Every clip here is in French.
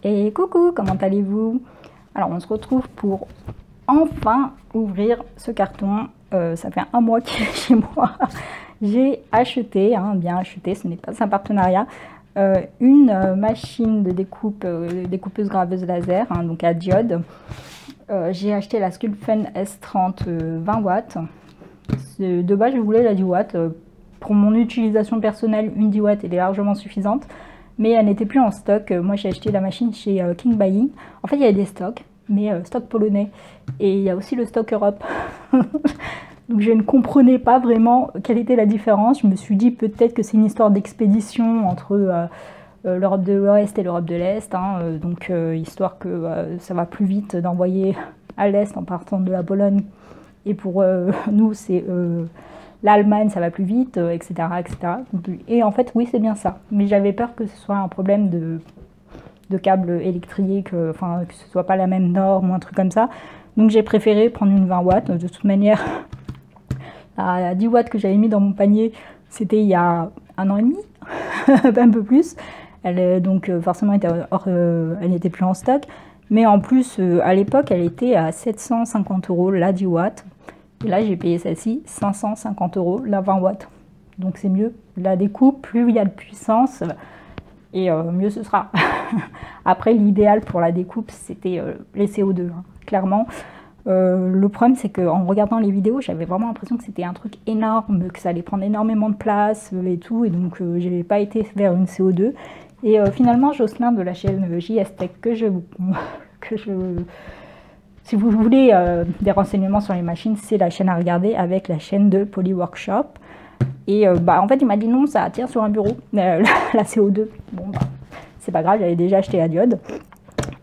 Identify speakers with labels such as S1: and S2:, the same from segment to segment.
S1: Et coucou, comment allez-vous? Alors on se retrouve pour enfin ouvrir ce carton. Ça fait un mois qu'il est chez moi. J'ai acheté, bien acheté, ce n'est pas un partenariat, une machine de découpe, découpeuse graveuse laser, donc à diode. J'ai acheté la Sculpfen S30 20 watts. De base je voulais la 10 watts. Pour mon utilisation personnelle, une 10 watts elle est largement suffisante. Mais elle n'était plus en stock. Moi j'ai acheté la machine chez King Buying. En fait il y a des stocks, mais stock polonais. Et il y a aussi le stock Europe. Donc je ne comprenais pas vraiment quelle était la différence. Je me suis dit peut-être que c'est une histoire d'expédition entre l'Europe de l'Ouest et l'Europe de l'Est. Donc histoire que ça va plus vite d'envoyer à l'Est en partant de la Pologne. Et pour nous c'est... l'Allemagne, ça va plus vite, etc., etc. Et en fait, oui, c'est bien ça. Mais j'avais peur que ce soit un problème de câble électrique, enfin, que ce soit pas la même norme ou un truc comme ça. Donc j'ai préféré prendre une 20 watts. De toute manière, la 10 watts que j'avais mis dans mon panier, c'était il y a un an et demi, un peu plus. Donc forcément, elle n'était plus en stock. Mais en plus, à l'époque, elle était à 750 € la 10 watts. Et là, j'ai payé celle-ci 550 € la 20 watts. Donc c'est mieux. La découpe, plus il y a de puissance, et mieux ce sera. Après, l'idéal pour la découpe, c'était les CO2, clairement. Le problème, c'est qu'en regardant les vidéos, j'avais vraiment l'impression que c'était un truc énorme, que ça allait prendre énormément de place et tout. Et donc, je n'ai pas été vers une CO2. Et finalement, Jocelyn de la chaîne JS Tech, si vous voulez des renseignements sur les machines, c'est la chaîne à regarder avec la chaîne de Poly Workshop. Et en fait, il m'a dit non, ça tient sur un bureau, la CO2. Bon, c'est pas grave, j'avais déjà acheté la diode.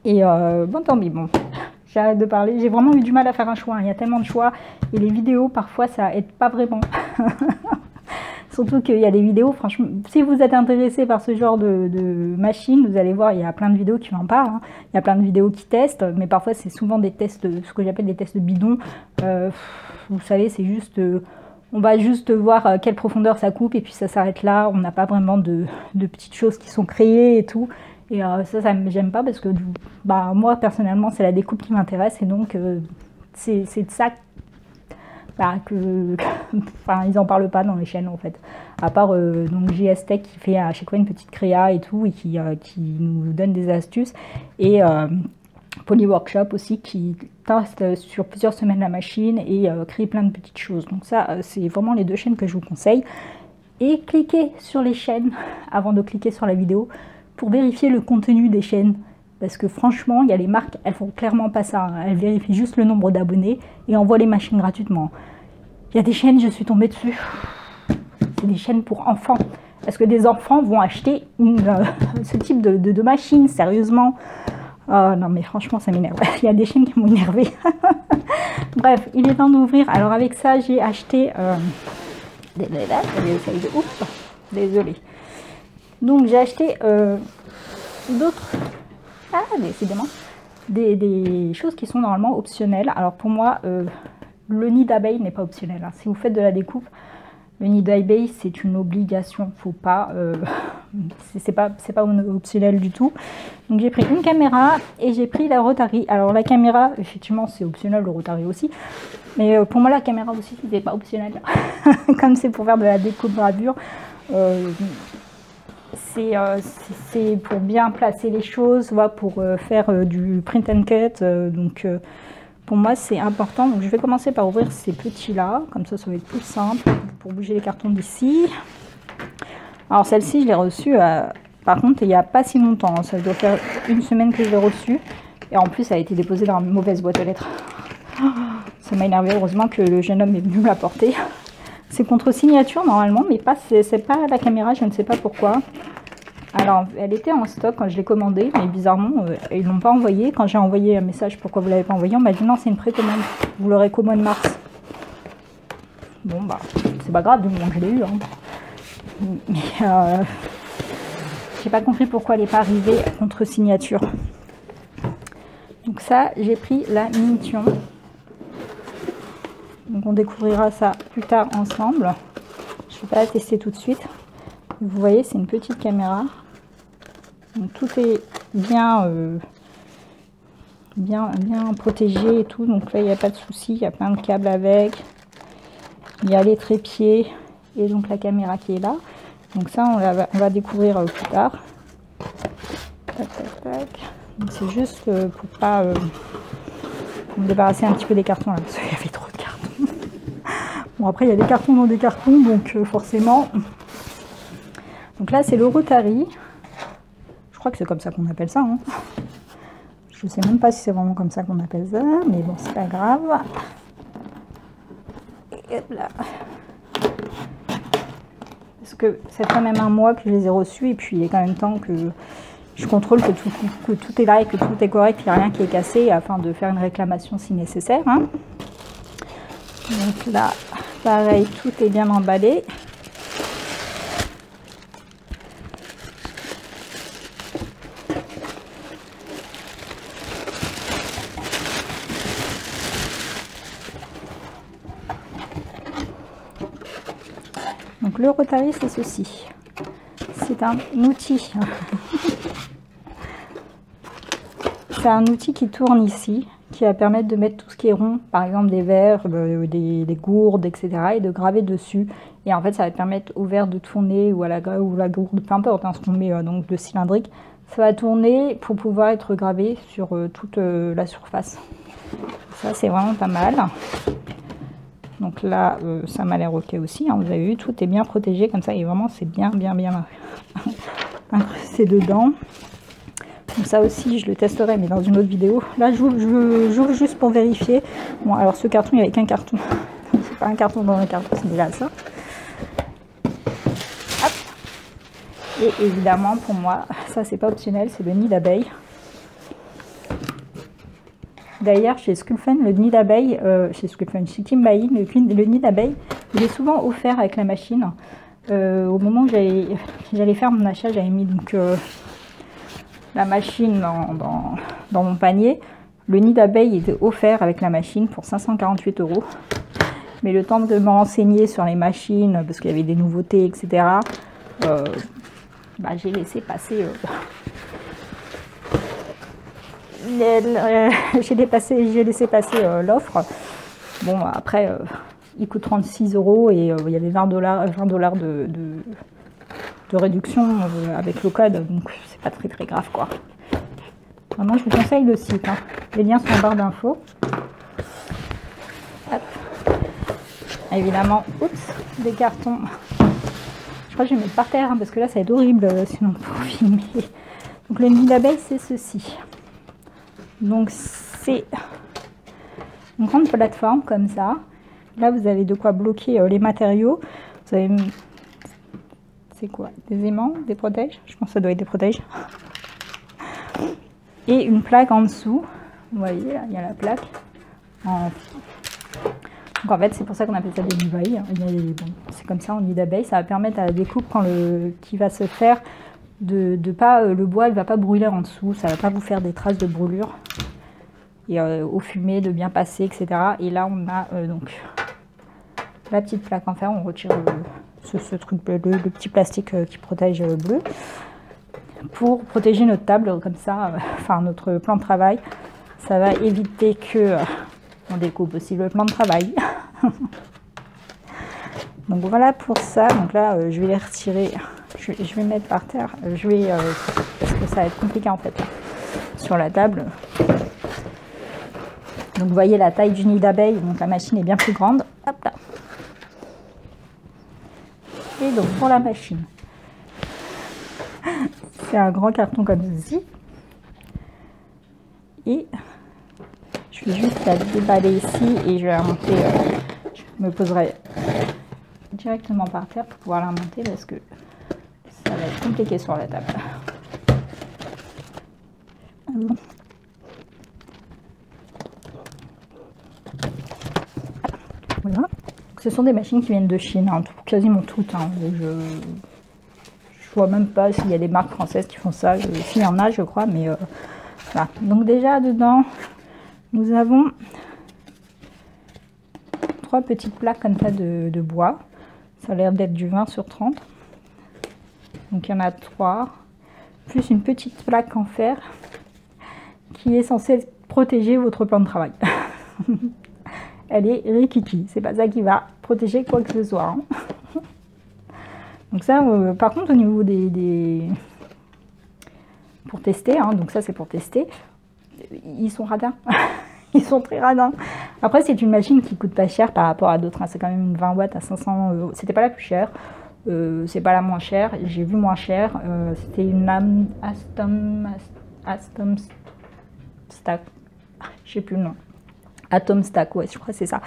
S1: Et bon, tant pis, bon, j'arrête de parler. J'ai vraiment eu du mal à faire un choix. Il y a tellement de choix. Et les vidéos, parfois, ça aide pas vraiment. Surtout qu'il y a des vidéos, franchement, si vous êtes intéressé par ce genre de machine, vous allez voir, il y a plein de vidéos qui en parlent. Il y a plein de vidéos qui testent, mais parfois c'est souvent des tests, ce que j'appelle des tests bidons. Vous savez, c'est juste, on va juste voir quelle profondeur ça coupe et puis ça s'arrête là. On n'a pas vraiment de petites choses qui sont créées et tout. Et ça j'aime pas parce que moi personnellement, c'est la découpe qui m'intéresse et donc c'est de ça ils en parlent pas dans les chaînes en fait, à part donc JS Tech qui fait à chaque fois une petite créa et tout et qui nous donne des astuces, et Poly Workshop aussi qui teste sur plusieurs semaines la machine et crée plein de petites choses. Donc ça c'est vraiment les deux chaînes que je vous conseille. Et cliquez sur les chaînes avant de cliquer sur la vidéo pour vérifier le contenu des chaînes. Parce que franchement, il y a les marques, elles font clairement pas ça. Elles vérifient juste le nombre d'abonnés et envoient les machines gratuitement. Il y a des chaînes, je suis tombée dessus. C'est des chaînes pour enfants. Est-ce que des enfants vont acheter ce type de machine, sérieusement? Non mais franchement, ça m'énerve. Il y a des chaînes qui m'ont énervé. Bref, il est temps d'ouvrir. Alors avec ça, j'ai acheté... Désolée. Donc j'ai acheté d'autres... décidément, des choses qui sont normalement optionnelles. Alors pour moi, le nid d'abeille n'est pas optionnel. Si vous faites de la découpe, le nid d'abeille c'est une obligation. Faut pas, c'est pas optionnel du tout. Donc j'ai pris une caméra et j'ai pris la Rotary. Alors la caméra, effectivement, c'est optionnel, le Rotary aussi. Mais pour moi, la caméra aussi, c'était pas optionnel. Comme c'est pour faire de la découpe gravure. C'est pour bien placer les choses, pour faire du print and cut. Donc pour moi c'est important. Donc je vais commencer par ouvrir ces petits là, comme ça va être plus simple pour bouger les cartons d'ici. Alors celle-ci je l'ai reçue par contre il n'y a pas si longtemps, ça doit faire une semaine que je l'ai reçue. Et en plus ça a été déposé dans une mauvaise boîte aux lettres. Ça m'a énervé, heureusement que le jeune homme est venu me l'apporter. C'est contre signature normalement, mais c'est pas la caméra, je ne sais pas pourquoi. Alors, elle était en stock quand je l'ai commandée, mais bizarrement, ils l'ont pas envoyée. Quand j'ai envoyé un message, pourquoi vous l'avez pas envoyé, on m'a dit non, c'est une précommande. Vous l'aurez qu'au mois de mars. Bon, c'est pas grave, du moment que je l'ai eu. Mais j'ai pas compris pourquoi elle n'est pas arrivée contre signature. Donc ça, j'ai pris la Minition. Donc on découvrira ça plus tard ensemble. Je ne vais pas la tester tout de suite. Vous voyez, c'est une petite caméra. Donc tout est bien, bien protégé et tout. Donc là, il n'y a pas de souci. Il y a plein de câbles avec. Il y a les trépieds et donc la caméra qui est là. Donc ça, on va découvrir plus tard. Tac, tac, tac. C'est juste pour pas me débarrasser un petit peu des cartons là, parce qu'il y avait trop de cartons. Bon, après, il y a des cartons dans des cartons, donc forcément. Donc là, c'est le Rotary. Je crois que c'est comme ça qu'on appelle ça. Hein. Je sais même pas si c'est vraiment comme ça qu'on appelle ça, mais bon, c'est pas grave. Et hop là. Parce que ça fait même un mois que je les ai reçus, et puis il est quand même temps que je contrôle que tout est là et que tout est correct, qu'il n'y a rien qui est cassé, afin de faire une réclamation si nécessaire. Hein. Donc là, pareil, tout est bien emballé. Donc le Rotary, c'est ceci. C'est un outil. C'est un outil qui tourne ici, qui va permettre de mettre tout ce qui est rond, par exemple des verres, des gourdes, etc. et de graver dessus. Et en fait, ça va permettre au verre de tourner ou à la gourde, peu importe, hein, ce qu'on met donc le cylindrique. Ça va tourner pour pouvoir être gravé sur toute la surface. Ça, c'est vraiment pas mal. Donc là, ça m'a l'air ok aussi. Hein, vous avez vu, tout est bien protégé comme ça. Et vraiment, c'est bien incrusté dedans. Donc ça aussi, je le testerai, mais dans une autre vidéo. Là, j'ouvre juste pour vérifier. Bon, alors ce carton, il n'y avait qu'un carton. C'est pas un carton dans un carton, c'est déjà ça. Hop. Et évidemment, pour moi, ça, c'est pas optionnel, c'est le nid d'abeille. D'ailleurs, chez Sculphen, le nid d'abeille, chez Kimbai, le nid d'abeille, il est souvent offert avec la machine. Au moment où j'allais faire mon achat, j'avais mis donc la machine dans mon panier. Le nid d'abeille était offert avec la machine pour 548 €. Mais le temps de me renseigner sur les machines, parce qu'il y avait des nouveautés, etc., j'ai laissé passer... j'ai laissé passer l'offre. Bon, après, il coûte 36 € et il y avait 20 $ de réduction avec le code, donc c'est pas très grave quoi. Vraiment, je vous conseille le site. Hein. Les liens sont en barre d'infos. Évidemment, oups, des cartons. Je crois que je vais mettre par terre hein, parce que là, ça va être horrible sinon pour filmer. Donc le nid d'abeille, c'est ceci. Donc c'est une grande plateforme comme ça. Là, vous avez de quoi bloquer les matériaux. Vous avez... C'est quoi? Des aimants? Des protèges? Je pense que ça doit être des protèges. Et une plaque en dessous. Vous voyez, là, il y a la plaque. Donc en fait, c'est pour ça qu'on appelle ça des nivailles. Bon, c'est comme ça, en nid d'abeille. Ça va permettre à la découpe, qui va se faire, de pas... le bois, il ne va pas brûler en dessous. Ça ne va pas vous faire des traces de brûlure. Et au fumé, de bien passer, etc. Et là, on a donc la petite plaque en fer. On retire ce truc bleu, le petit plastique qui protège bleu, pour protéger notre table, comme ça, enfin notre plan de travail. Ça va éviter que on découpe aussi le plan de travail. Donc voilà pour ça. Donc là, je vais les retirer. Je vais mettre par terre. Parce que ça va être compliqué en fait sur la table. Donc vous voyez la taille du nid d'abeille. Donc la machine est bien plus grande. Hop là. Et donc pour la machine, c'est un grand carton comme ceci. Et je vais juste la déballer ici et je vais la monter. Je me poserai directement par terre pour pouvoir la monter parce que ça va être compliqué sur la table. Bon. Voilà. Ce sont des machines qui viennent de Chine, hein, quasiment toutes. Hein. Je vois même pas s'il y a des marques françaises qui font ça. S'il y en a, je crois, mais voilà. Donc déjà dedans, nous avons 3 petites plaques comme ça de bois. Ça a l'air d'être du 20 sur 30. Donc il y en a 3. plus une petite plaque en fer qui est censée protéger votre plan de travail. Elle est rikiki, c'est pas ça qui va protéger quoi que ce soit. Hein. Donc ça, par contre, au niveau pour tester, hein, donc ça c'est pour tester, ils sont radins. Ils sont très radins. Après, c'est une machine qui coûte pas cher par rapport à d'autres. Hein. C'est quand même une 20 watts à 500 €. C'était pas la plus chère. C'est pas la moins chère. J'ai vu moins cher. C'était une Atom Stack. Je sais plus le nom. Atom Stack, ouais, je crois que c'est ça.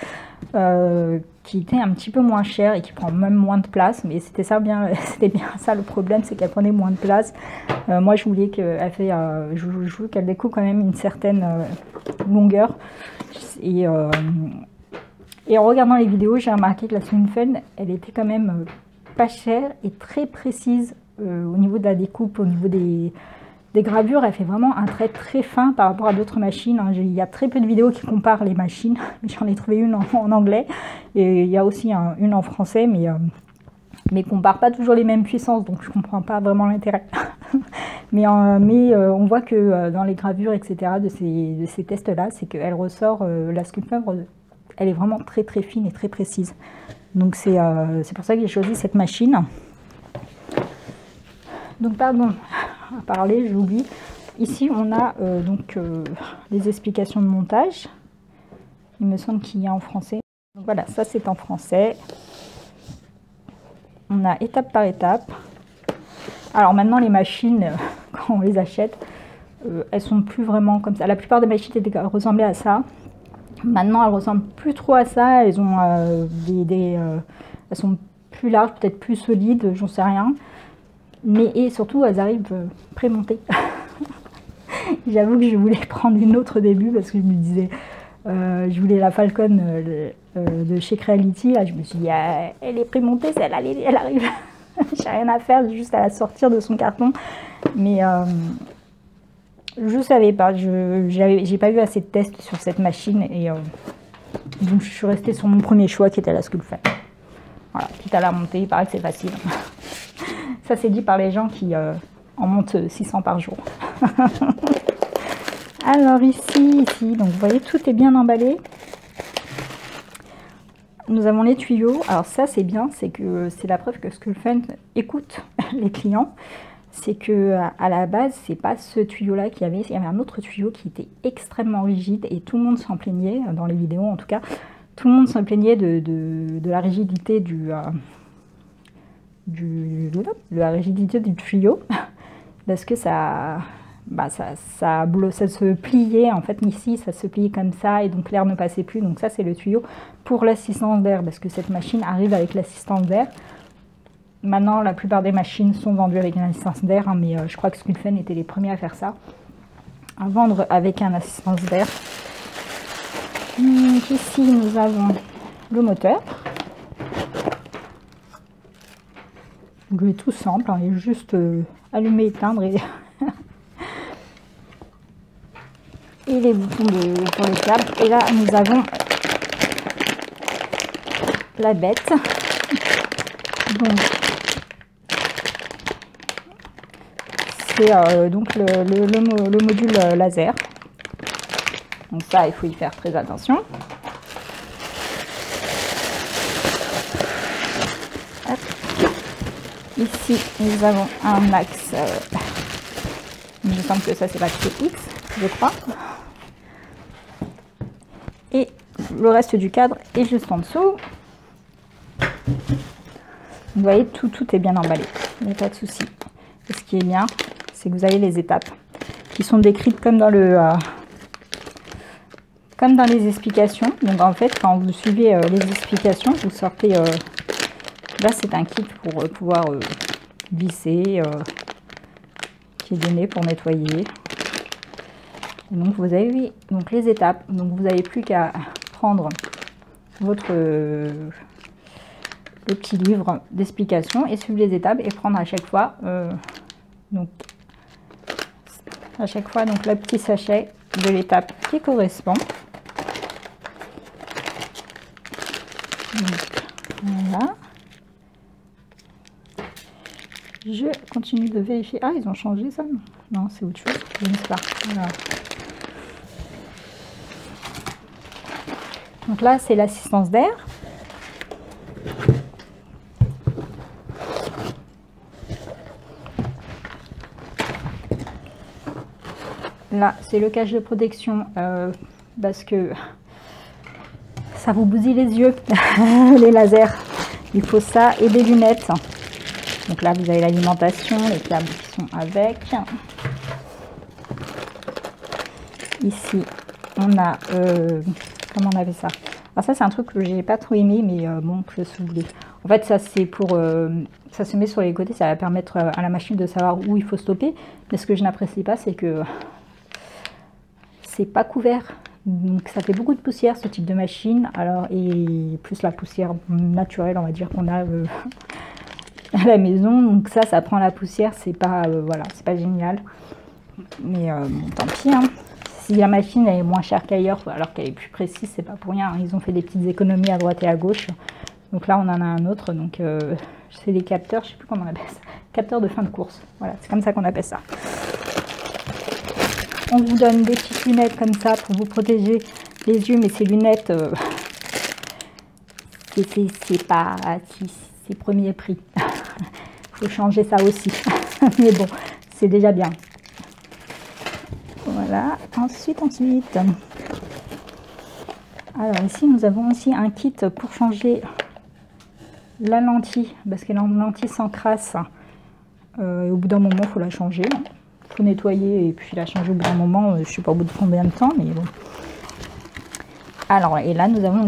S1: Qui était un petit peu moins cher et qui prend même moins de place. Mais c'était ça bien, c'était bien ça le problème, c'est qu'elle prenait moins de place. Moi, je voulais qu'elle fait, je voulais qu'elle découpe quand même une certaine longueur. Et en regardant les vidéos, j'ai remarqué que la Slimfen, elle était quand même pas chère et très précise au niveau de la découpe, au niveau des gravures. Elle fait vraiment un trait très fin par rapport à d'autres machines. Hein. Il y a très peu de vidéos qui comparent les machines. J'en ai trouvé une en anglais et il y a aussi une en français, mais ne compare pas toujours les mêmes puissances, donc je comprends pas vraiment l'intérêt. mais on voit que dans les gravures, etc., de ces tests-là, c'est qu'elle ressort, la Sculpin, elle est vraiment très très fine et très précise. Donc c'est pour ça que j'ai choisi cette machine. Donc pardon, à parler, j'oublie. Ici on a donc les explications de montage. Il me semble qu'il y a en français. Donc voilà, ça c'est en français. On a étape par étape. Alors maintenant les machines, quand on les achète, elles sont plus vraiment comme ça. La plupart des machines ressemblaient à ça. Maintenant elles ressemblent plus trop à ça. Elles ont elles sont plus larges, peut-être plus solides, j'en sais rien. Mais et surtout elles arrivent prémontées. J'avoue que je voulais prendre une autre au début parce que je me disais, je voulais la Falcon de chez Creality. Là je me suis dit, elle est prémontée, celle-là, elle arrive. J'ai rien à faire, juste à la sortir de son carton. Mais je savais pas, j'ai pas eu assez de tests sur cette machine et donc je suis restée sur mon premier choix qui était la Sculpin. Voilà, quitte à la monter, il paraît que c'est facile. Ça c'est dit par les gens qui en montent 600 par jour. Alors ici, donc vous voyez, tout est bien emballé. Nous avons les tuyaux. Alors ça c'est bien, c'est que c'est la preuve que Sculpin écoute les clients. C'est que à la base, c'est pas ce tuyau-là qu'il y avait. Il y avait un autre tuyau qui était extrêmement rigide et tout le monde s'en plaignait, dans les vidéos en tout cas. Tout le monde s'en plaignait de la rigidité de la rigidité du tuyau parce que ça se pliait en fait. Ici ça se pliait comme ça et donc l'air ne passait plus. Donc ça c'est le tuyau pour l'assistance d'air parce que cette machine arrive avec l'assistance d'air. Maintenant la plupart des machines sont vendues avec une assistance d'air, hein, mais je crois que Sculpin était les premiers à faire ça, à vendre avec un assistance d'air. Ici nous avons le moteur. Donc, il est tout simple, hein, il est juste allumer, éteindre et, et les boutons pour les câbles. Et là nous avons la bête. Donc c'est donc le module laser. Donc ça, il faut y faire très attention. Hop. Ici, nous avons un axe. Il me semble que ça, c'est l'axe X, je crois. Et le reste du cadre est juste en dessous. Vous voyez, tout est bien emballé. Il n'y a pas de souci. Et ce qui est bien, c'est que vous avez les étapes qui sont décrites comme dans comme dans les explications. Donc en fait, quand vous suivez les explications, vous sortez, là c'est un kit pour pouvoir visser, qui est donné pour nettoyer. Et donc vous avez donc les étapes, donc vous n'avez plus qu'à prendre votre le petit livre d'explication et suivre les étapes et prendre à chaque fois donc le petit sachet de l'étape qui correspond. Donc, voilà. Je continue de vérifier. Ah, ils ont changé ça? Non, c'est autre chose. Je ne sais pas. Voilà. Donc là, c'est l'assistance d'air. Là, c'est le cache de protection parce que ça vous bousille les yeux, les lasers. Il faut ça et des lunettes. Donc là, vous avez l'alimentation, les câbles qui sont avec. Ici, on a... comment on avait ça? Alors ça, c'est un truc que j'ai pas trop aimé, mais bon, je suis voulais. En fait, ça, c'est pour... ça se met sur les côtés, ça va permettre à la machine de savoir où il faut stopper. Mais ce que je n'apprécie pas, c'est que c'est pas couvert. Donc ça fait beaucoup de poussière, ce type de machine. Alors, et plus la poussière naturelle, on va dire, qu'on a... à la maison, donc ça prend la poussière, c'est pas voilà, c'est pas génial, mais bon, tant pis, hein. Si la machine elle est moins chère qu'ailleurs alors qu'elle est plus précise, c'est pas pour rien, hein. Ils ont fait des petites économies à droite et à gauche, donc là on en a un autre, donc c'est des capteurs, je sais plus comment on appelle ça, capteurs de fin de course, voilà, c'est comme ça qu'on appelle ça. On vous donne des petites lunettes comme ça pour vous protéger les yeux, mais ces lunettes c'est pas c'est premier prix. Faut changer ça aussi. Mais bon, c'est déjà bien. Voilà. Ensuite. Alors ici, nous avons aussi un kit pour changer la lentille. Parce que la lentille s'encrasse. Et au bout d'un moment, il faut la changer. Il faut nettoyer et puis la changer au bout d'un moment. Je ne sais pas au bout de combien de temps, mais bon. Alors, et là, nous avons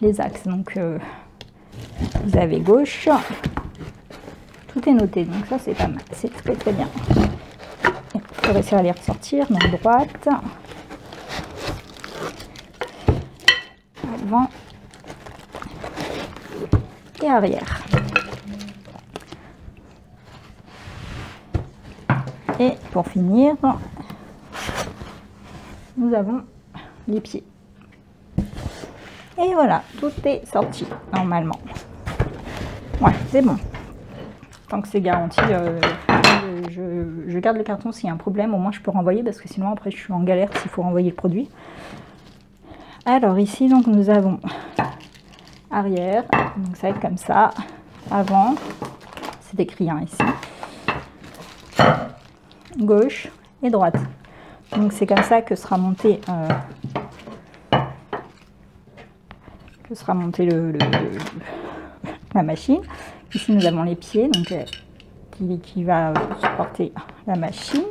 S1: les axes. Donc, vous avez gauche. Tout est noté, donc ça c'est pas mal, c'est très très bien. Il faut réussir à les ressortir, donc droite, avant et arrière. Et pour finir, nous avons les pieds. Et voilà, tout est sorti normalement. Ouais, c'est bon. Tant que c'est garanti, je garde le carton. S'il y a un problème, au moins je peux renvoyer parce que sinon après je suis en galère s'il faut renvoyer le produit. Alors ici donc nous avons arrière, donc ça va être comme ça, avant, c'est écrit hein, ici, gauche et droite. Donc c'est comme ça que sera monté la machine. Ici, nous avons les pieds, donc qui va supporter la machine,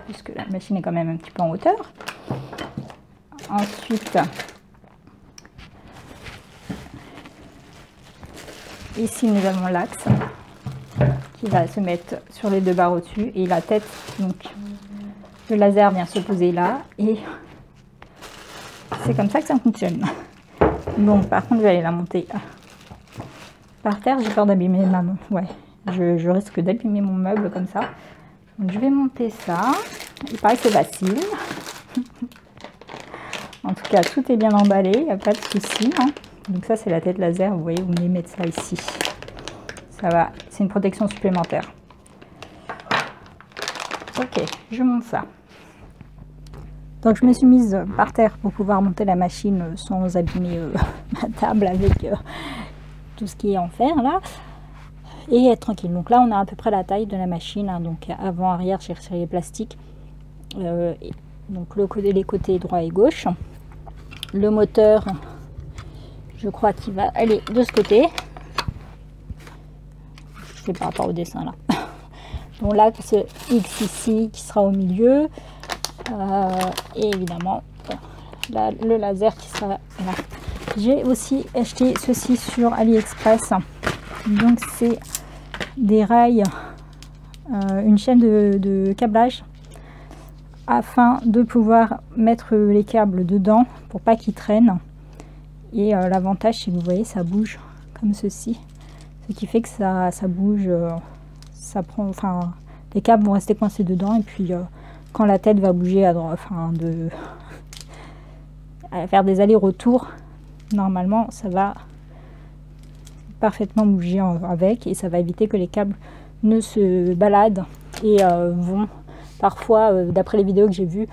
S1: puisque la machine est quand même un petit peu en hauteur. Ensuite, ici, nous avons l'axe qui va se mettre sur les deux barres au-dessus et la tête, donc le laser vient se poser là et c'est comme ça que ça fonctionne. Bon, par contre, je vais aller la monter par terre, j'ai peur d'abîmer ma main. Ouais, je risque d'abîmer mon meuble comme ça. Donc, je vais monter ça. Il paraît que c'est facile. En tout cas, tout est bien emballé, il n'y a pas de souci. Hein. Donc ça, c'est la tête laser. Vous voyez, vous venez mettre ça ici. Ça va, c'est une protection supplémentaire. Ok, je monte ça. Donc je me suis mise par terre pour pouvoir monter la machine sans abîmer ma table avec tout ce qui est en fer là. Et être tranquille. Donc là on a à peu près la taille de la machine. Hein, donc avant, arrière, j'ai retiré les plastiques. Donc les côtés droit et gauche. Le moteur, je crois qu'il va aller de ce côté. Je fais par rapport au dessin là. Donc là ce X ici qui sera au milieu. Et évidemment le laser qui sera là. J'ai aussi acheté ceci sur AliExpress. Donc c'est des rails, une chaîne de câblage afin de pouvoir mettre les câbles dedans pour pas qu'ils traînent. Et l'avantage, si vous voyez, ça bouge comme ceci, ce qui fait que ça bouge, ça prend, enfin les câbles vont rester coincés dedans et puis quand la tête va bouger à droite, enfin à faire des allers-retours, normalement ça va parfaitement bouger avec et ça va éviter que les câbles ne se baladent et vont parfois, d'après les vidéos que j'ai vues,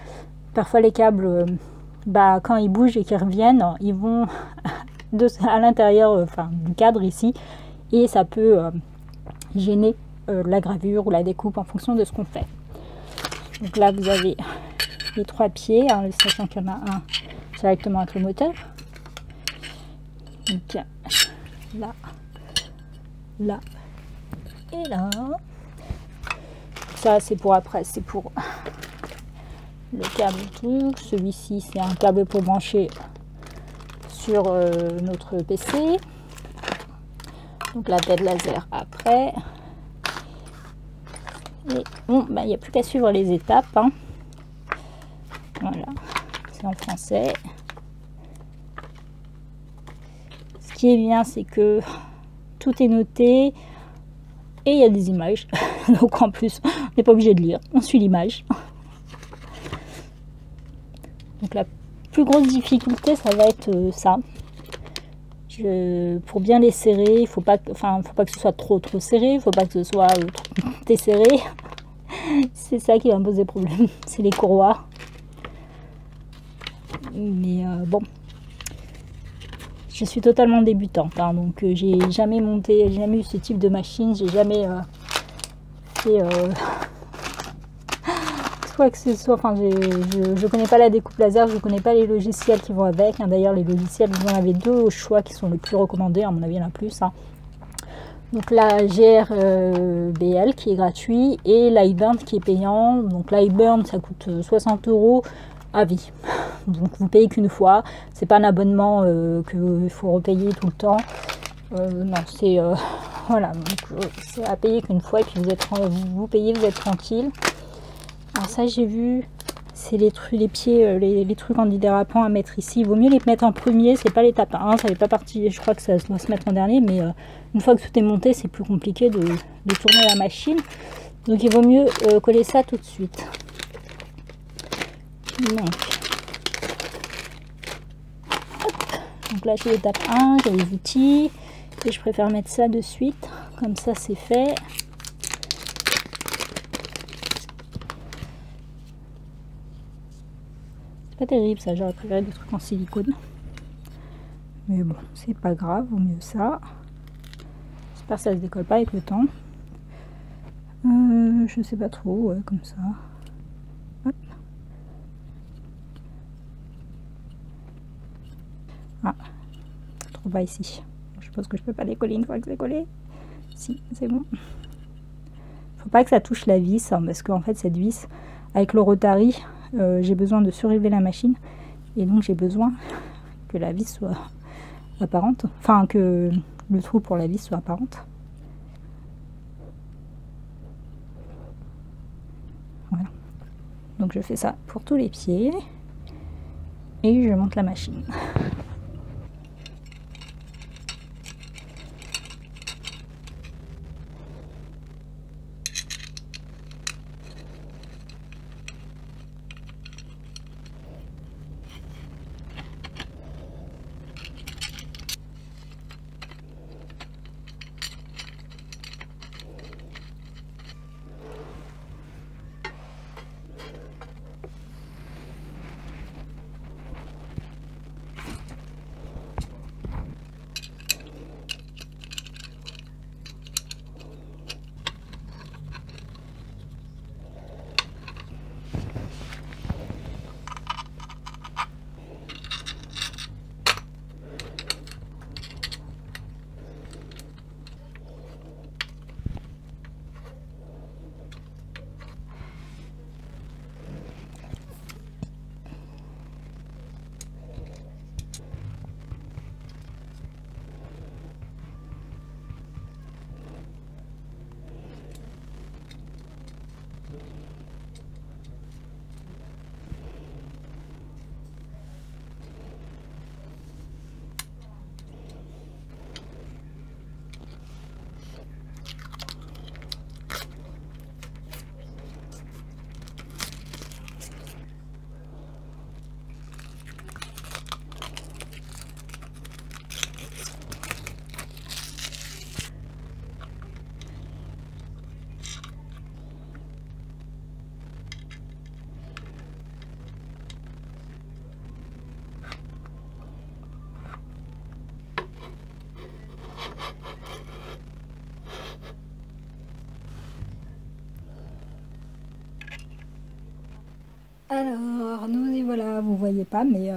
S1: parfois les câbles, quand ils bougent et qu'ils reviennent, ils vont à l'intérieur du cadre ici, et ça peut gêner la gravure ou la découpe en fonction de ce qu'on fait. Donc là vous avez les 3 pieds, hein, sachant qu'il y en a un directement avec le moteur. Donc là, là et là. Ça c'est pour après, c'est pour le câble tout. Celui-ci c'est un câble pour brancher sur notre PC. Donc la tête laser après. Et bon, il n'y a plus qu'à suivre les étapes, hein. Voilà, c'est en français. Ce qui est bien, c'est que tout est noté et il y a des images. Donc en plus, on n'est pas obligé de lire, on suit l'image. Donc la plus grosse difficulté, ça va être ça. Pour bien les serrer, il faut pas que ce soit trop serré, il faut pas que ce soit trop desserré. C'est ça qui va me poser problème, c'est les courroies. Mais bon, je suis totalement débutante, hein, donc j'ai jamais monté, j'ai jamais eu ce type de machine, j'ai jamais fait quoi que ce soit. Enfin, je connais pas la découpe laser, je connais pas les logiciels qui vont avec, hein. D'ailleurs les logiciels, vous en avez 2 au choix qui sont les plus recommandés, à mon avis il y en a plus, hein. Donc la GRBL qui est gratuit et l'iBurn qui est payant. Donc l'iBurn ça coûte 60 € à vie, donc vous payez qu'une fois, c'est pas un abonnement que il faut repayer tout le temps, non, c'est voilà, donc c'est à payer qu'une fois et puis vous payez, vous êtes tranquille. Alors ça j'ai vu, c'est les trucs, les pieds, les trucs antidérapants à mettre ici. Il vaut mieux les mettre en premier, c'est pas l'étape 1, ça n'est pas parti, je crois que ça doit se mettre en dernier, mais une fois que tout est monté, c'est plus compliqué de tourner la machine. Donc il vaut mieux coller ça tout de suite. Donc là j'ai l'étape 1, j'ai les outils, et je préfère mettre ça de suite, comme ça c'est fait. C'est pas terrible ça, j'aurais préféré des trucs en silicone. Mais bon, c'est pas grave, vaut mieux ça. J'espère que ça se décolle pas avec le temps. Je sais pas trop, ouais, comme ça. Hop. Ah, ça se trouve pas ici. Je pense que je peux pas décoller une fois que c'est collé. Si, c'est bon. Faut pas que ça touche la vis, hein, parce qu'en fait cette vis, avec le Rotary, j'ai besoin de surélever la machine. Et donc j'ai besoin que la vis soit apparente. Enfin, que le trou pour la vis soit apparente. Voilà. Donc je fais ça pour tous les pieds. Et je monte la machine. Alors, nous y voilà, vous voyez pas, mais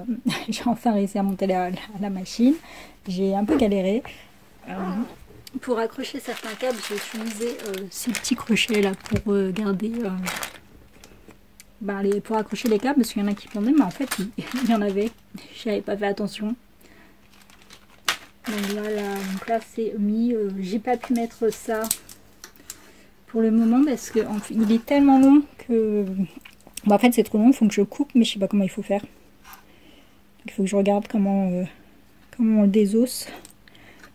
S1: j'ai enfin réussi à monter la machine. J'ai un peu galéré. Pour accrocher certains câbles, j'ai utilisé ces petits crochets là pour garder, pour accrocher les câbles, parce qu'il y en a qui pendaient, mais en fait il y en avait, j'avais pas fait attention. Donc voilà, donc là c'est mis, j'ai pas pu mettre ça pour le moment parce que il est tellement long que, bon, en fait c'est trop long, il faut que je coupe, mais je sais pas comment il faut faire. Il faut que je regarde comment on le désosse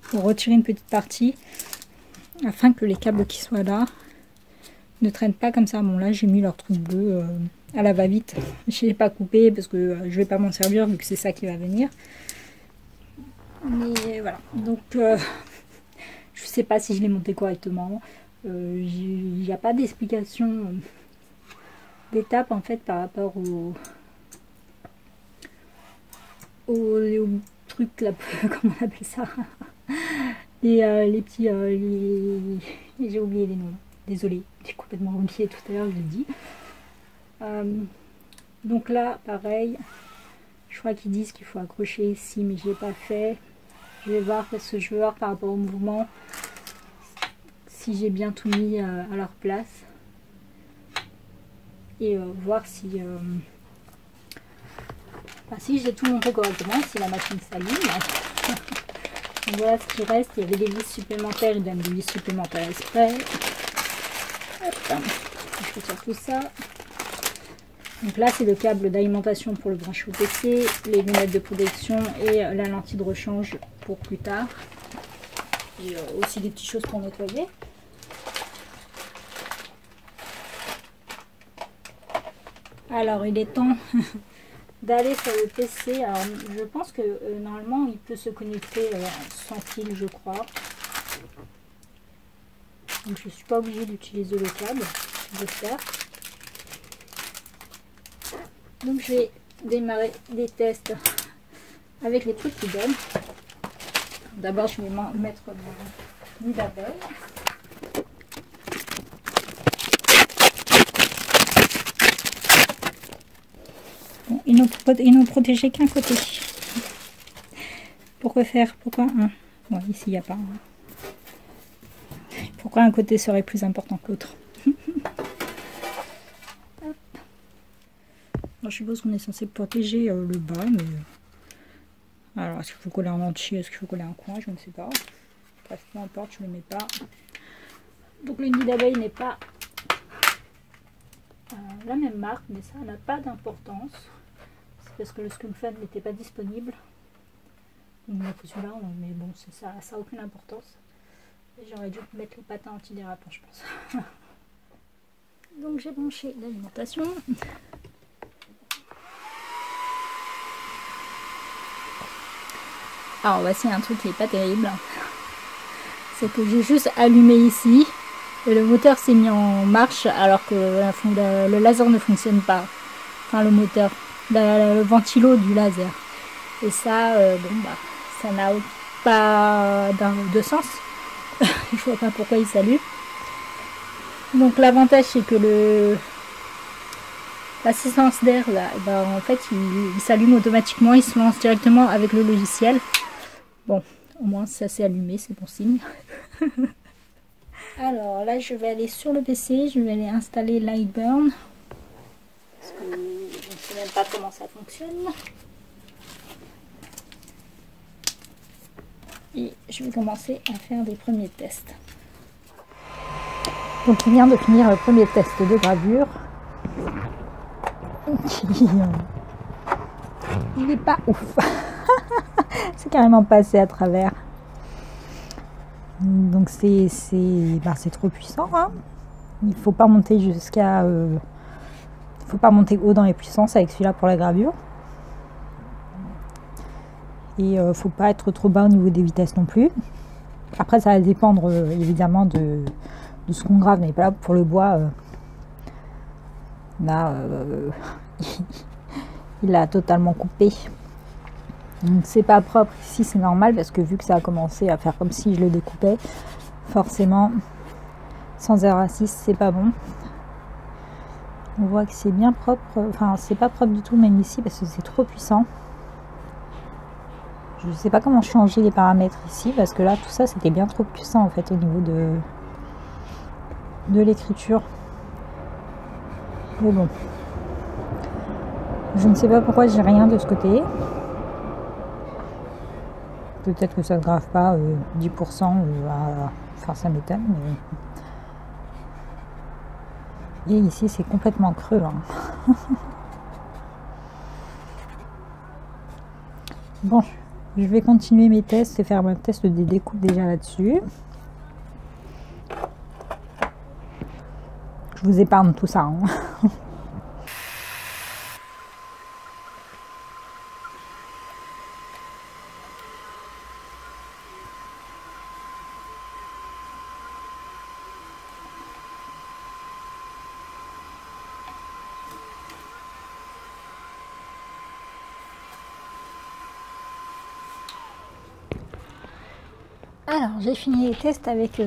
S1: pour retirer une petite partie afin que les câbles qui soient là ne traînent pas comme ça. Bon là j'ai mis leur truc bleu à la va-vite, je l'ai pas coupé parce que je vais pas m'en servir vu que c'est ça qui va venir. Mais voilà, donc je sais pas si je l'ai monté correctement. Il n'y a pas d'explication d'étape en fait par rapport au truc là, comment on appelle ça, les petits, j'ai oublié les noms, désolée, j'ai complètement oublié tout à l'heure, je l'ai dit. Donc là pareil, je crois qu'ils disent qu'il faut accrocher ici, mais je l'ai pas fait. Je vais voir parce que je veux voir par rapport au mouvement si j'ai bien tout mis à leur place et voir si si j'ai tout monté correctement, si la machine s'allume. Donc voilà ce qui reste. Il y avait des vis supplémentaires, ils donnent des vis supplémentaires exprès. Hop, je retire tout ça. Donc là c'est le câble d'alimentation pour le brancher au PC, les lunettes de protection et la lentille de rechange pour plus tard. Et aussi des petites choses pour nettoyer. Alors il est temps d'aller sur le PC. Alors je pense que normalement il peut se connecter sans fil, je crois. Donc je suis pas obligée d'utiliser le câble, j'espère. Donc je vais démarrer des tests avec les trucs qui donnent. D'abord je vais mettre mon nid d'abeille. Bon, ils n'ont protégé qu'un côté. Pourquoi faire? Pourquoi un? Bon, ici il n'y a pas un. Pourquoi un côté serait plus important que l'autre? Je suppose qu'on est censé protéger le bas, mais alors est-ce qu'il faut coller en entier, est-ce qu'il faut coller un coin, je ne sais pas. Bref, peu importe, je ne le mets pas. Donc le nid d'abeille n'est pas la même marque, mais ça n'a pas d'importance. C'est parce que le Skunk Fan n'était pas disponible. Donc on a pris celui-là, mais bon, ça n'a aucune importance. J'aurais dû mettre le patin antidérapant, je pense. Donc j'ai branché l'alimentation. Alors voici un truc qui n'est pas terrible. C'est que j'ai juste allumé ici et le moteur s'est mis en marche alors que le laser ne fonctionne pas. Enfin le moteur, le ventilo du laser. Et ça, bon bah, ça n'a pas de sens. Je vois pas pourquoi il s'allume. Donc l'avantage c'est que l'assistance d'air là, bah, en fait il s'allume automatiquement, il se lance directement avec le logiciel. Bon, au moins ça s'est allumé, c'est bon signe. Alors là je vais aller sur le PC, je vais aller installer Lightburn. Parce que je ne sais même pas comment ça fonctionne. Et je vais commencer à faire des premiers tests. Donc il vient de finir le premier test de gravure. Il n'est pas ouf. C'est carrément passé à travers. Donc c'est trop puissant. Hein. Il faut pas monter jusqu'à... il faut pas monter haut dans les puissances avec celui-là pour la gravure. Et faut pas être trop bas au niveau des vitesses non plus. Après ça va dépendre évidemment de ce qu'on grave, mais pas là pour le bois. Là, il a totalement coupé. Donc c'est pas propre ici, c'est normal parce que vu que ça a commencé à faire comme si je le découpais, forcément sans R6 c'est pas bon.
S2: On voit que c'est bien propre, enfin c'est pas propre du tout même ici parce que c'est trop puissant. Je sais pas comment changer les paramètres ici parce que là tout ça c'était bien trop puissant en fait au niveau de l'écriture. Mais bon, je ne sais pas pourquoi j'ai rien de ce côté. Peut-être que ça ne grave pas 10%, enfin ça m'étonne. Mais... Et ici c'est complètement creux. Hein. Bon, je vais continuer mes tests et faire un test des découpes déjà là-dessus. Je vous épargne tout ça. Hein. Alors, j'ai fini les tests avec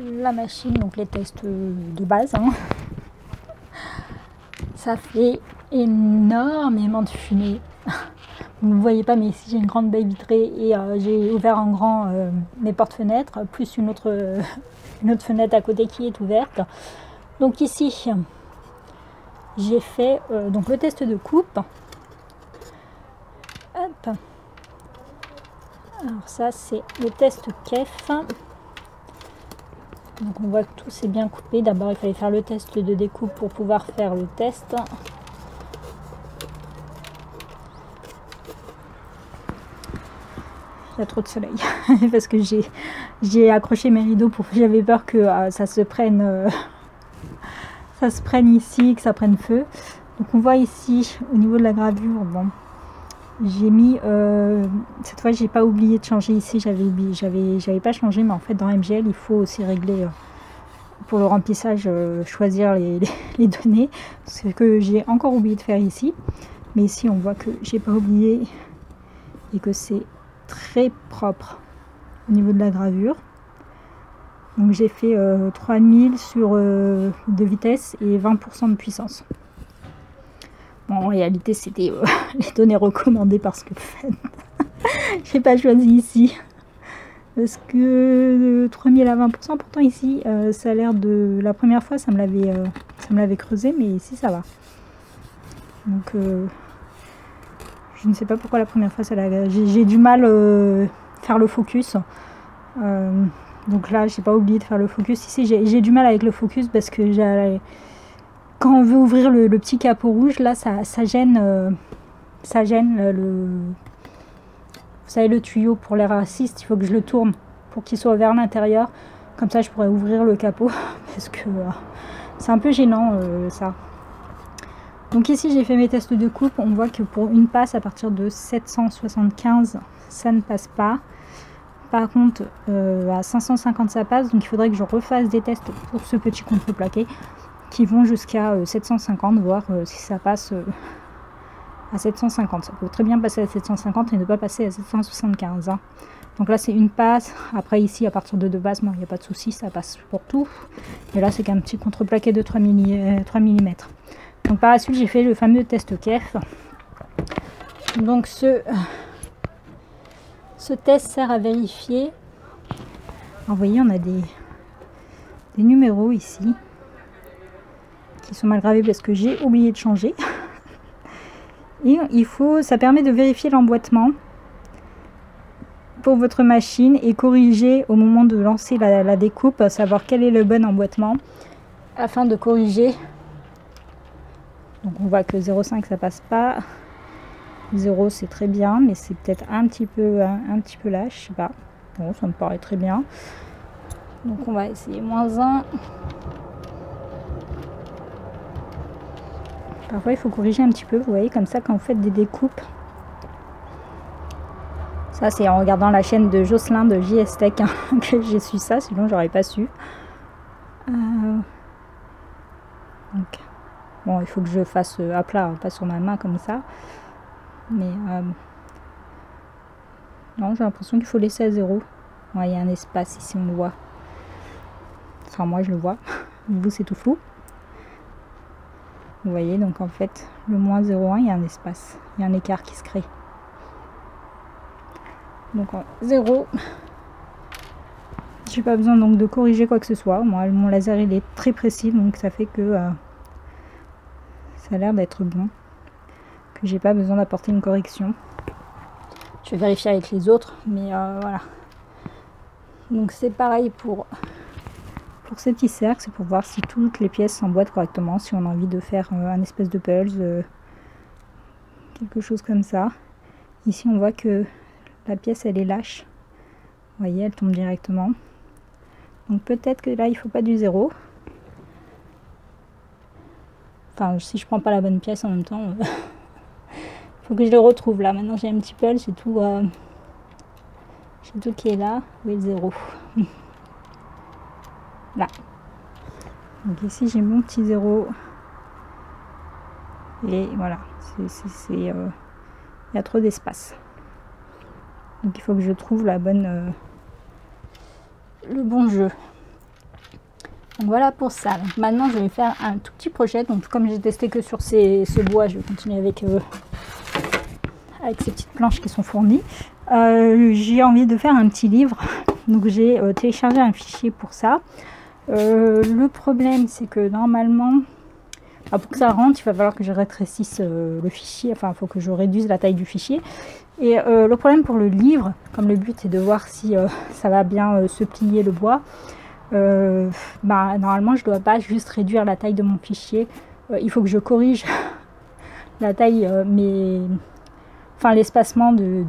S2: la machine, donc les tests de base. Hein. Ça fait énormément de fumée. Vous ne voyez pas, mais ici j'ai une grande baie vitrée et j'ai ouvert en grand mes portes-fenêtres, plus une autre fenêtre à côté qui est ouverte. Donc ici, j'ai fait donc le test de coupe. Hop. Alors ça c'est le test KEF. Donc on voit que tout s'est bien coupé. D'abord il fallait faire le test de découpe pour pouvoir faire le test. Il y a trop de soleil parce que j'ai accroché mes rideaux pour j'avais peur que ça se prenne ici, que ça prenne feu. Donc on voit ici au niveau de la gravure, bon, j'ai mis cette fois j'ai pas oublié de changer ici, j'avais pas changé, mais en fait dans MGL il faut aussi régler pour le remplissage, choisir les données, ce que j'ai encore oublié de faire ici, mais ici on voit que j'ai pas oublié et que c'est très propre au niveau de la gravure. Donc j'ai fait 3000 sur de vitesse et 20% de puissance. Bon, en réalité c'était les données recommandées par Sculpfen. J'ai pas choisi ici parce que 3000 à 20%, pourtant ici ça a l'air de... La première fois ça me l'avait creusé, mais ici ça va. Donc je ne sais pas pourquoi la première fois j'ai du mal faire le focus. Donc là j'ai pas oublié de faire le focus. Ici j'ai du mal avec le focus parce que quand on veut ouvrir le petit capot rouge, là ça gêne le... Vous savez, le tuyau pour l'air assist, il faut que je le tourne pour qu'il soit vers l'intérieur. Comme ça je pourrais ouvrir le capot parce que c'est un peu gênant ça. Donc ici j'ai fait mes tests de coupe, on voit que pour une passe à partir de 775 ça ne passe pas. Par contre à 550 ça passe, donc il faudrait que je refasse des tests pour ce petit contreplaqué qui vont jusqu'à 750, voir si ça passe à 750. Ça peut très bien passer à 750 et ne pas passer à 775. Hein. Donc là c'est une passe, après ici à partir de 2 passes, il n'y a pas de souci, ça passe pour tout. Et là c'est qu'un petit contreplaqué de 3 mm. Donc par la suite j'ai fait le fameux test KEF. Donc ce test sert à vérifier. Alors, vous voyez, on a des numéros ici qui sont mal gravés parce que j'ai oublié de changer. Et ça permet de vérifier l'emboîtement pour votre machine et corriger au moment de lancer la découpe, savoir quel est le bon emboîtement afin de corriger. Donc on voit que 0,5 ça passe pas, 0 c'est très bien, mais c'est peut-être un petit peu lâche, je sais pas. Bon, ça me paraît très bien. Donc on va essayer -1. Parfois il faut corriger un petit peu, vous voyez, comme ça quand vous faites des découpes. Ça c'est en regardant la chaîne de Jocelyn de JS Tech hein, que j'ai su ça, sinon j'aurais pas su. Donc, bon, il faut que je fasse à plat, pas sur ma main comme ça. Mais non, j'ai l'impression qu'il faut laisser à 0. Ouais, il y a un espace ici, on le voit. Enfin, moi je le vois. Vous, c'est tout flou. Vous voyez, donc en fait, le moins 0,1, il y a un espace, il y a un écart qui se crée. Donc en 0, j'ai pas besoin donc de corriger quoi que ce soit. Moi, mon laser il est très précis, donc ça fait que ça a l'air d'être bon, que j'ai pas besoin d'apporter une correction. Je vais vérifier avec les autres, mais voilà. Donc c'est pareil pour ces petits cercles, c'est pour voir si toutes les pièces s'emboîtent correctement, si on a envie de faire un espèce de puzzle, quelque chose comme ça. Ici on voit que la pièce elle est lâche, vous voyez, elle tombe directement. Donc peut-être que là il faut pas du 0. Enfin si je prends pas la bonne pièce en même temps, il faut que je le retrouve là. Maintenant j'ai un petit puzzle, j'ai tout qui est là. Où est le 0? Là. Donc ici j'ai mon petit 0. Et voilà, il y a trop d'espace. Donc il faut que je trouve le bon jeu. Donc voilà pour ça. Donc maintenant je vais faire un tout petit projet. Donc comme j'ai testé que sur ce bois, je vais continuer avec ces petites planches qui sont fournies. J'ai envie de faire un petit livre. Donc j'ai téléchargé un fichier pour ça. Le problème c'est que normalement, pour que ça rentre, il va falloir que je rétrécisse le fichier, enfin il faut que je réduise la taille du fichier. Et le problème pour le livre, comme le but est de voir si ça va bien se plier le bois, normalement je ne dois pas juste réduire la taille de mon fichier, il faut que je corrige la taille, l'espacement de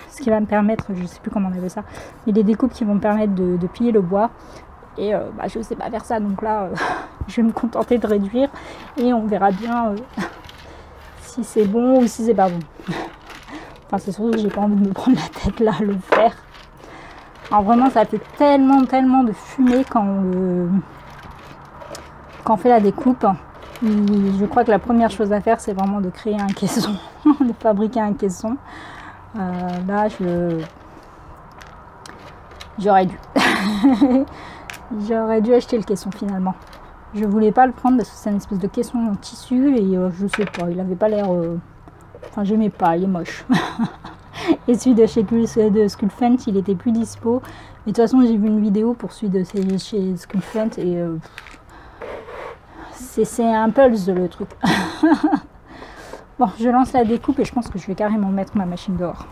S2: ce qui va me permettre, je ne sais plus comment on appelle ça, mais les découpes qui vont me permettre de plier le bois. Et je ne sais pas faire ça, donc là je vais me contenter de réduire et on verra bien si c'est bon ou si c'est pas bon. Enfin c'est surtout que j'ai pas envie de me prendre la tête là à le faire. Alors vraiment ça fait tellement de fumée quand on fait la découpe. Et je crois que la première chose à faire c'est vraiment de créer un caisson, de fabriquer un caisson. Là j'aurais dû. J'aurais dû acheter le caisson finalement. Je voulais pas le prendre parce que c'est une espèce de caisson en tissu et je sais pas, il avait pas l'air... Enfin j'aimais pas, il est moche. Et celui de chez Skulfent, il était plus dispo. Mais de toute façon j'ai vu une vidéo pour celui de chez Skulfent et c'est un pulse le truc. Bon, je lance la découpe et je pense que je vais carrément mettre ma machine dehors.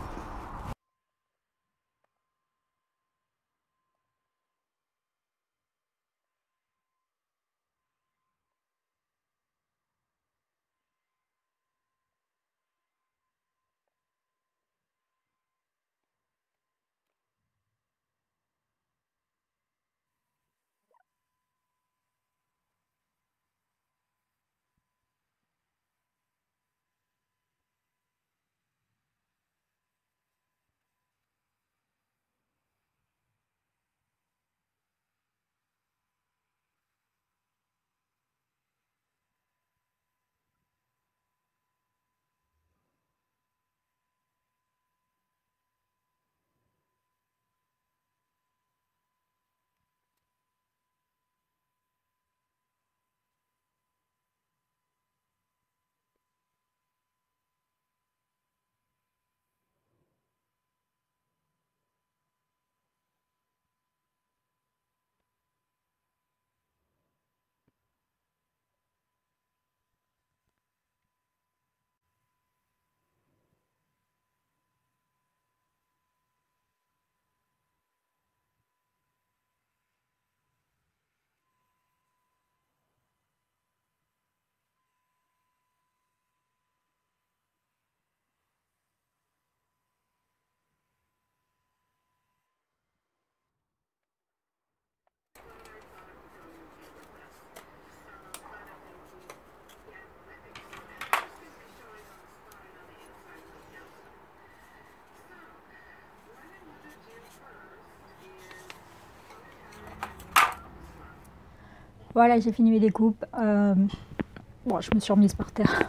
S2: Voilà, j'ai fini mes découpes. Bon, je me suis remise par terre.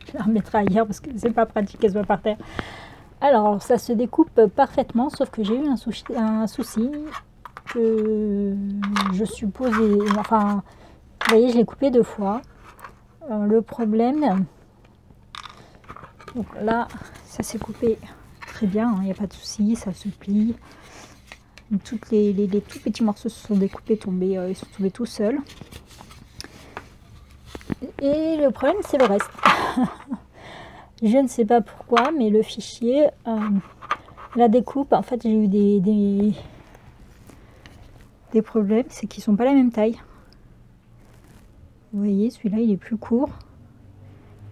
S2: Je la remettrai ailleurs parce que c'est pas pratique qu'elle soit par terre. Alors, ça se découpe parfaitement, sauf que j'ai eu un souci que je suppose... Enfin, vous voyez, je l'ai coupé 2 fois. Le problème, donc là, ça s'est coupé très bien, il n'y a pas de souci, ça se plie. Toutes les tout petits morceaux se sont découpés, ils sont tombés tout seuls. Et le problème, c'est le reste. Je ne sais pas pourquoi, mais le fichier, la découpe, en fait, j'ai eu des problèmes, c'est qu'ils sont pas la même taille. Vous voyez, celui-là, il est plus court.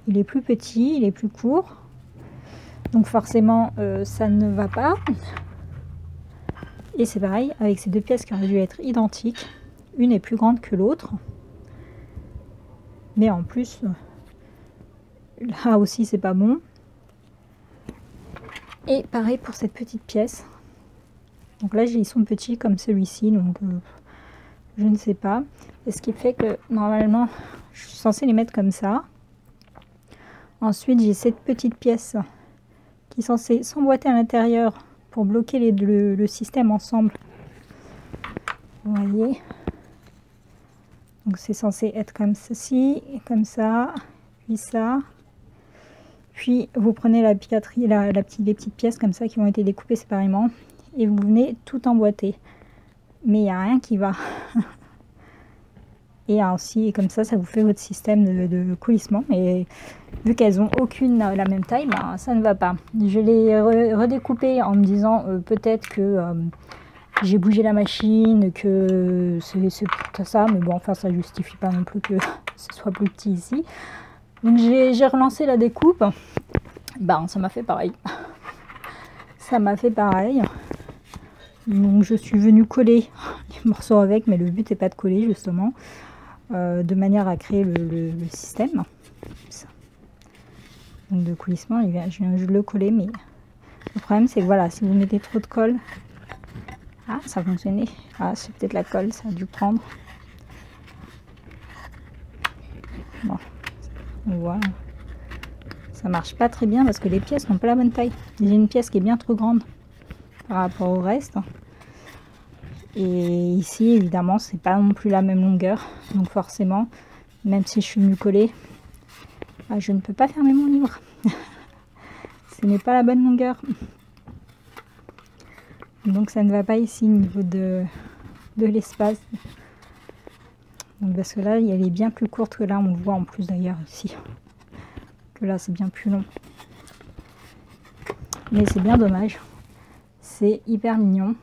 S2: Il est plus petit, il est plus court. Donc forcément, ça ne va pas. Et c'est pareil, avec ces deux pièces qui auraient dû être identiques. Une est plus grande que l'autre. Mais en plus, là aussi, c'est pas bon. Et pareil pour cette petite pièce. Donc là, ils sont petits comme celui-ci, donc je ne sais pas. Et ce qui fait que normalement, je suis censée les mettre comme ça. Ensuite, j'ai cette petite pièce qui est censée s'emboîter à l'intérieur pour bloquer le système ensemble. Vous voyez. Donc c'est censé être comme ceci, comme ça, puis ça. Puis vous prenez la piqueterie, les petites pièces comme ça qui ont été découpées séparément. Et vous venez tout emboîter. Mais il n'y a rien qui va. Et ainsi, comme ça vous fait votre système de coulissement. Mais vu qu'elles n'ont aucune la même taille, ben, ça ne va pas. Je l'ai redécoupé en me disant peut-être que j'ai bougé la machine, que c'est tout ça. Mais bon, enfin, ça justifie pas non plus que ce soit plus petit ici. Donc j'ai relancé la découpe. Ben, ça m'a fait pareil. Ça m'a fait pareil. Donc je suis venue coller les morceaux avec, mais le but n'est pas de coller justement. De manière à créer le système. Ça. Donc de coulissement, je viens de le coller, mais le problème c'est que voilà, si vous mettez trop de colle, ah ça a fonctionné, ah c'est peut-être la colle, ça a dû prendre. Bon, voilà, ça marche pas très bien parce que les pièces n'ont pas la bonne taille. J'ai une pièce qui est bien trop grande par rapport au reste. Et ici, évidemment, c'est pas non plus la même longueur. Donc forcément, même si je suis venue coller, je ne peux pas fermer mon livre. Ce n'est pas la bonne longueur. Donc ça ne va pas ici au niveau de l'espace. Parce que là, elle est bien plus courte que là. On voit en plus d'ailleurs ici. Que là, c'est bien plus long. Mais c'est bien dommage. C'est hyper mignon.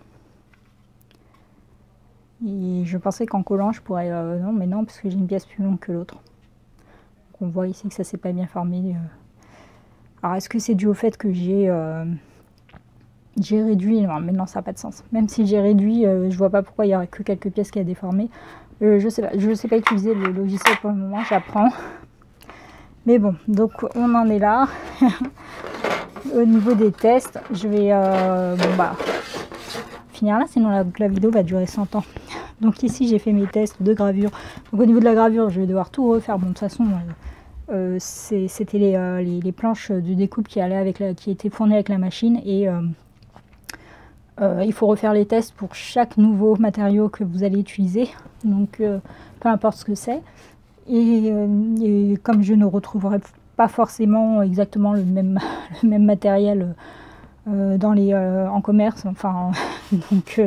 S2: Et je pensais qu'en collant je pourrais... non, mais non, parce que j'ai une pièce plus longue que l'autre. Donc on voit ici que ça s'est pas bien formé. Alors est-ce que c'est dû au fait que j'ai réduit... Non, mais non, ça n'a pas de sens. Même si j'ai réduit, je vois pas pourquoi il y aurait que quelques pièces qui a déformé. Je sais pas utiliser le logiciel pour le moment, j'apprends. Mais bon, donc on en est là. Au niveau des tests, je vais... bon bah... finir là, sinon la vidéo va durer 100 ans. Donc ici j'ai fait mes tests de gravure. Donc au niveau de la gravure, je vais devoir tout refaire. Bon, de toute façon, c'était les planches de découpe qui étaient fournies avec la machine. Et il faut refaire les tests pour chaque nouveau matériau que vous allez utiliser. Donc peu importe ce que c'est. Et comme je ne retrouverai pas forcément exactement le même matériel en commerce, enfin donc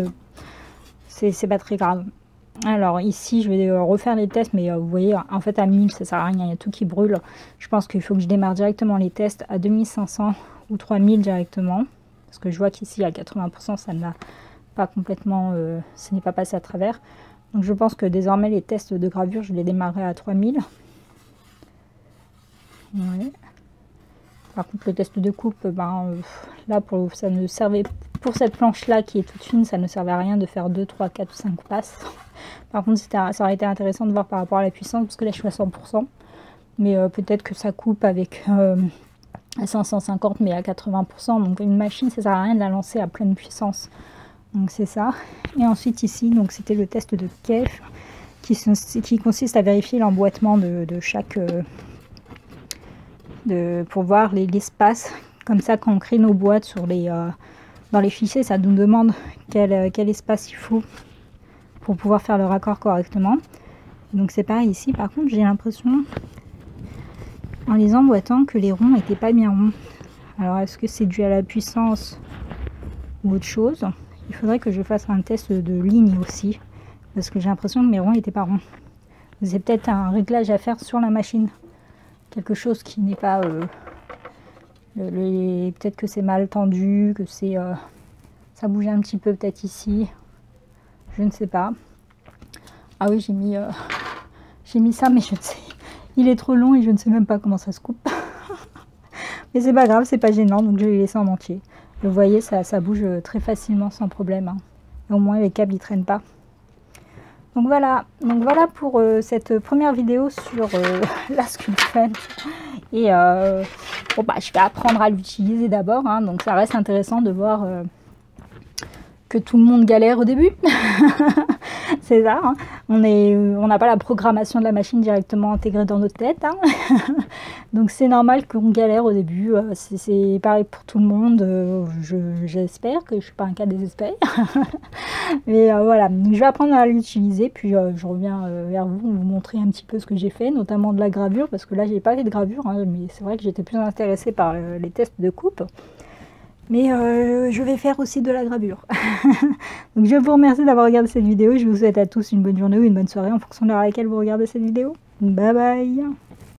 S2: c'est pas très grave. Alors ici je vais refaire les tests, mais vous voyez en fait à 1000 ça sert à rien, il y a tout qui brûle. Je pense qu'il faut que je démarre directement les tests à 2500 ou 3000 directement, parce que je vois qu'ici à 80% ça n'a pas complètement, ce n'est pas passé à travers. Donc je pense que désormais les tests de gravure je les démarrerai à 3000. Ouais. Par contre le test de coupe, là ça ne servait, pour cette planche là qui est toute fine, ça ne servait à rien de faire 2, 3, 4 ou 5 passes. Par contre ça aurait été intéressant de voir par rapport à la puissance, parce que là je suis à 100%. Mais peut-être que ça coupe avec à 550 mais à 80%. Donc une machine ça sert à rien de la lancer à pleine puissance. Donc c'est ça. Et ensuite ici, donc c'était le test de Kef qui consiste à vérifier l'emboîtement de chaque... pour voir l'espace. Comme ça, quand on crée nos boîtes dans les fichiers, ça nous demande quel espace il faut pour pouvoir faire le raccord correctement. Donc c'est pareil ici. Par contre, j'ai l'impression en les emboîtant que les ronds n'étaient pas bien ronds. Alors est-ce que c'est dû à la puissance ou autre chose? Il faudrait que je fasse un test de ligne aussi, parce que j'ai l'impression que mes ronds n'étaient pas ronds. C'est peut-être un réglage à faire sur la machine, quelque chose qui n'est pas... peut-être que c'est mal tendu, que c'est ça bouge un petit peu peut-être ici, je ne sais pas. Ah oui, j'ai mis ça, mais je ne sais, il est trop long et je ne sais même pas comment ça se coupe. Mais c'est pas grave, c'est pas gênant, donc je vais les laisser en entier. Vous voyez, ça bouge très facilement sans problème, hein. Et au moins les câbles ils traînent pas. Donc voilà pour cette première vidéo sur la Sculptrum. Et bon, bah, je vais apprendre à l'utiliser d'abord, hein, donc ça reste intéressant de voir que tout le monde galère au début. C'est ça, hein. On n'a pas la programmation de la machine directement intégrée dans notre tête, hein. Donc c'est normal qu'on galère au début, c'est pareil pour tout le monde, j'espère que je ne suis pas un cas désespéré. Mais voilà, je vais apprendre à l'utiliser, puis je reviens vers vous montrer un petit peu ce que j'ai fait, notamment de la gravure, parce que là j'ai pas fait de gravure, hein, mais c'est vrai que j'étais plus intéressée par les tests de coupe. Mais je vais faire aussi de la gravure. Donc je vous remercie d'avoir regardé cette vidéo. Je vous souhaite à tous une bonne journée ou une bonne soirée en fonction de l'heure à laquelle vous regardez cette vidéo. Bye bye!